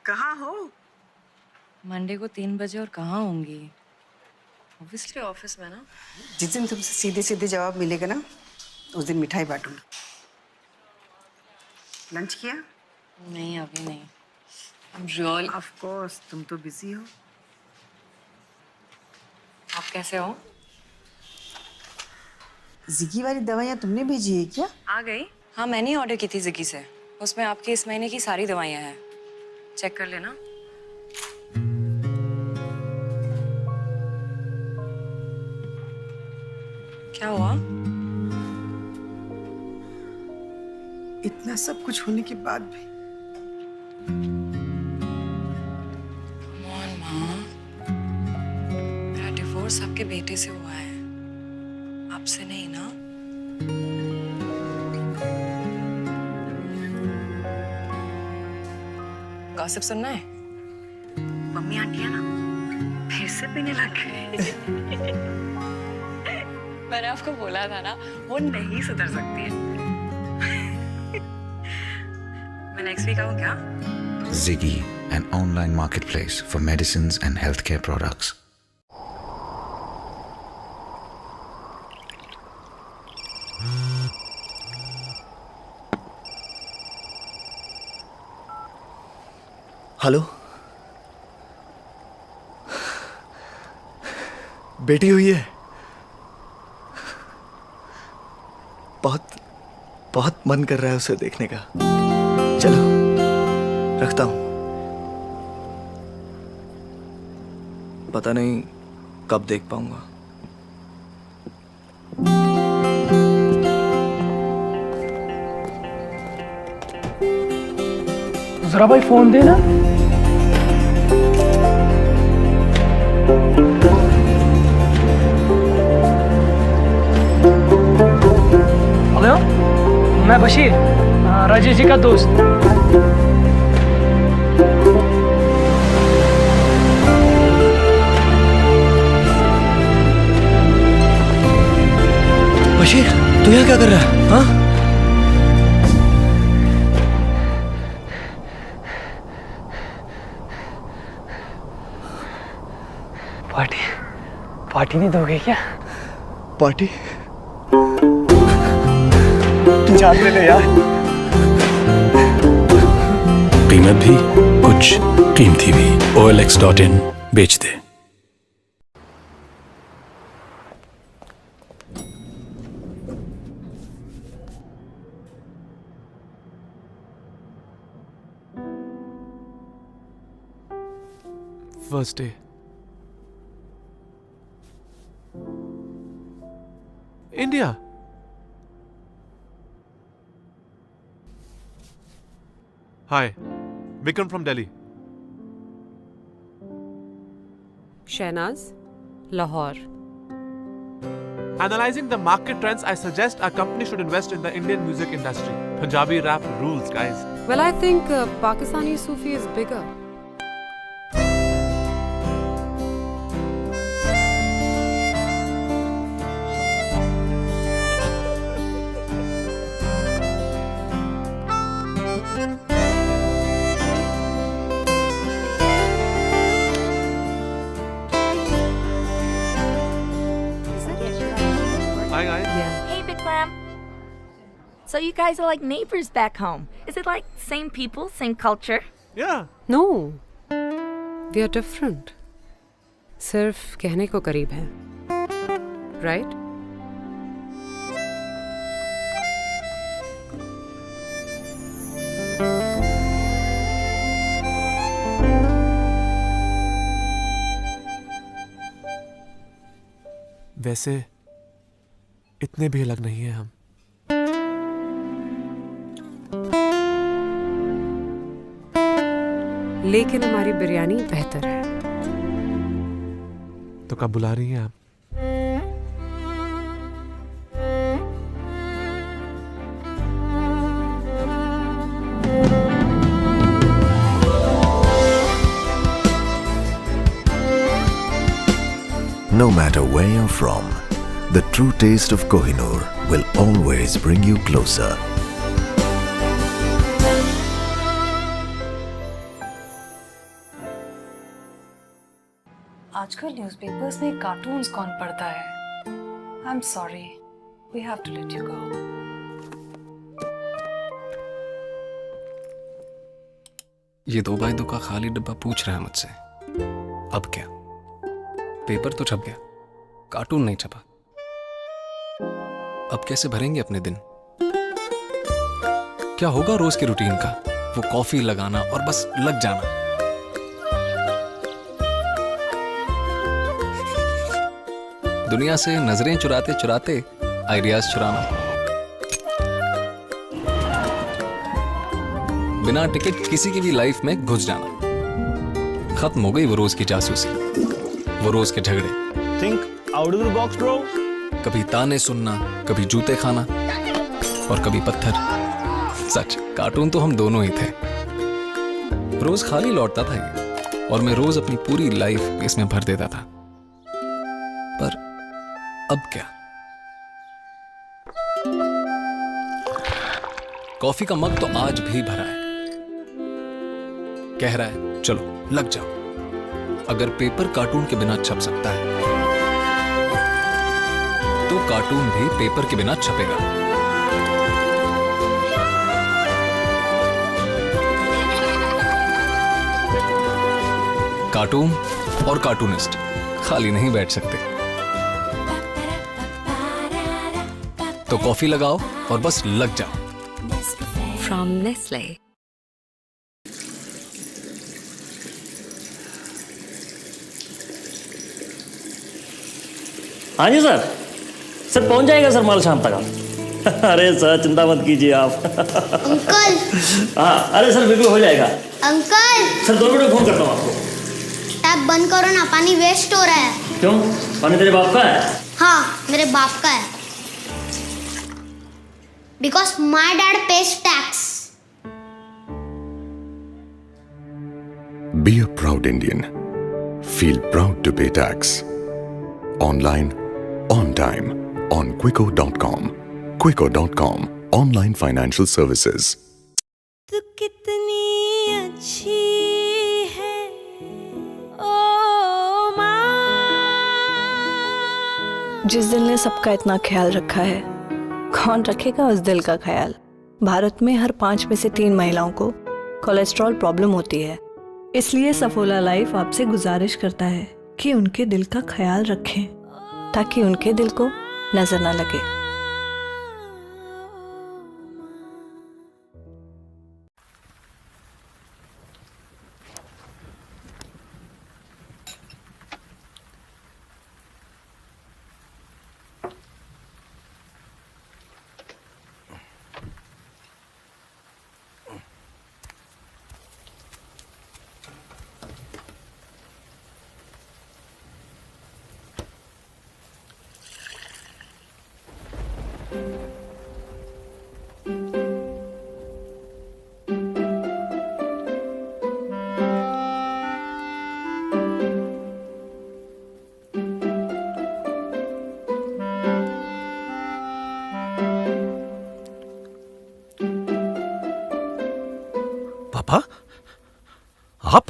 कहाँ हो? मंडे को 3 बजे और कहाँ होंगी? ऑब्वियसली ऑफिस में ना। जिस दिन तुमसे सीधे सीधे जवाब मिलेगा ना, उस दिन मिठाई बांटूंगी। लंच किया? नहीं अभी नहीं। I'm really... ऑफ कोर्स, तुम तो बिजी हो। आप कैसे हो? जिगी वाली दवाइयाँ तुमने भेजी है क्या? आ गई? हाँ मैंने ही ऑर्डर की थी जिगी से। उसमें आपके इस महीने की सारी दवाइयाँ हैं। चेक कर लेना। क्या हुआ? इतना सब कुछ होने के बाद भी मेरा डिवोर्स आपके बेटे से हुआ है, आपसे नहीं ना। गॉसिप सुनना है? मम्मी आंटी है ना, फिर से पीने लग गए। मैंने आपको बोला था ना, वो नहीं सुधर सकती है। मैं नेक्स्ट वीक आऊँ क्या? Ziggy, an online marketplace for medicines and healthcare products. Hello, बेटी हुई है। बहुत बहुत मन कर रहा है उसे देखने का। चलो रखता हूं। पता नहीं कब देख पाऊंगा। जरा भाई फोन दे ना। हेलो, मैं बशीर, राजेश जी का दोस्त। बशीर, तू यहाँ क्या कर रहा है? हाँ? पार्टी नहीं दोगे क्या? पार्टी? जान ले यार। कीमत भी कुछ कीमती भी। OLX.in बेच दे। First day. India. Hi, Vikram from Delhi. Shehnaz, Lahore. Analyzing the market trends, I suggest our company should invest in the Indian music industry. Punjabi rap rules, guys. Well, I think Pakistani Sufi is bigger. Hi, guys. Hey, Bikram. So you guys are like neighbors back home. Is it like same people, same culture? Yeah. No, we are different. सिर्फ कहने को करीब हैं, right? वैसे इतने भी अलग नहीं हैं हम। लेकिन हमारी बिरयानी बेहतर है। तो कब बुला रही हैं आप? No matter where you're from, the true taste of Kohinoor will always bring you closer. आजकल न्यूज़पेपर्स में कार्टून्स कौन पढ़ता है? I am sorry, we have to let you go. ये 2x2 का खाली डब्बा पूछ रहा है मुझसे, अब क्या? पेपर तो छप गया, कार्टून नहीं छपा। अब कैसे भरेंगे अपने दिन? क्या होगा रोज की रूटीन का? वो कॉफी लगाना और बस लग जाना। दुनिया से नजरें चुराते चुराते आइडियाज चुराना। बिना टिकट किसी की भी लाइफ में घुस जाना। खत्म हो गई वो रोज की जासूसी, वो रोज के झगड़े। Think out of the box bro. कभी ताने सुनना, कभी जूते खाना और कभी पत्थर। सच, कार्टून तो हम दोनों ही थे। रोज खाली लौटता था ये और मैं रोज अपनी पूरी लाइफ इसमें भर देता था। पर अब क्या? कॉफी का मग तो आज भी भरा है। कह रहा है चलो लग जाओ। अगर पेपर कार्टून के बिना छप सकता है तो कार्टून भी पेपर के बिना छपेगा। कार्टून और कार्टूनिस्ट खाली नहीं बैठ सकते। तो कॉफी लगाओ और बस लग जाओ। From Nestle. हाँ जी सर, सर पहुंच जाएगा सर माल शाम तक। अरे सर चिंता मत कीजिए आप। अंकल। हाँ अरे सर बिल्कुल हो जाएगा। अंकल। सर 2 मिनट में फोन करता हूँ आपको। टैप बंद करो ना, पानी वेस्ट हो रहा है। क्यों? पानी तेरे बाप का है? हाँ मेरे बाप का है। Because my dad pays tax. Be a proud Indian. Feel proud to pay tax. Online, on time, on Quicko.com. Quicko.com, online financial services. तू कितनी अच्छी है ओ माँ। जिस दिल ने सबका इतना ख्याल रखा है, कौन रखेगा उस दिल का ख्याल? भारत में हर 5 में से 3 महिलाओं को कोलेस्ट्रॉल प्रॉब्लम होती है। इसलिए सफोला लाइफ आपसे गुजारिश करता है कि उनके दिल का ख्याल रखें, ताकि उनके दिल को नजर न लगे। पापा, आप?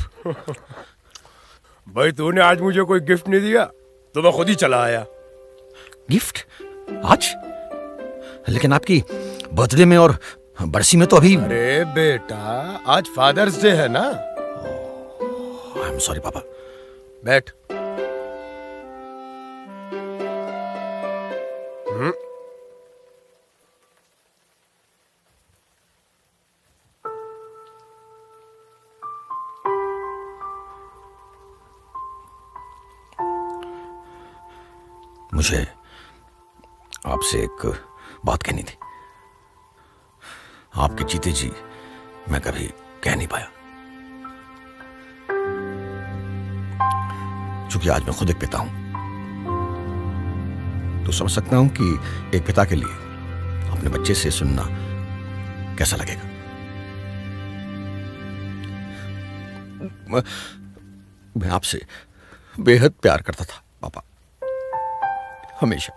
भाई तूने आज मुझे कोई गिफ्ट नहीं दिया तो मैं खुद ही चला आया। गिफ्ट? आज? लेकिन आपकी बर्थडे में और बरसी में तो अभी। अरे बेटा, आज फादर्स डे है ना। आई एम सॉरी पापा। बैठ। मुझे आपसे एक बात कहनी थी। आपके जीते जी मैं कभी कह नहीं पाया, क्योंकि आज मैं खुद एक पिता हूं, तो समझ सकता हूं कि एक पिता के लिए अपने बच्चे से सुनना कैसा लगेगा। मैं आपसे बेहद प्यार करता था पापा, हमेशा।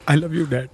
I love you, Dad.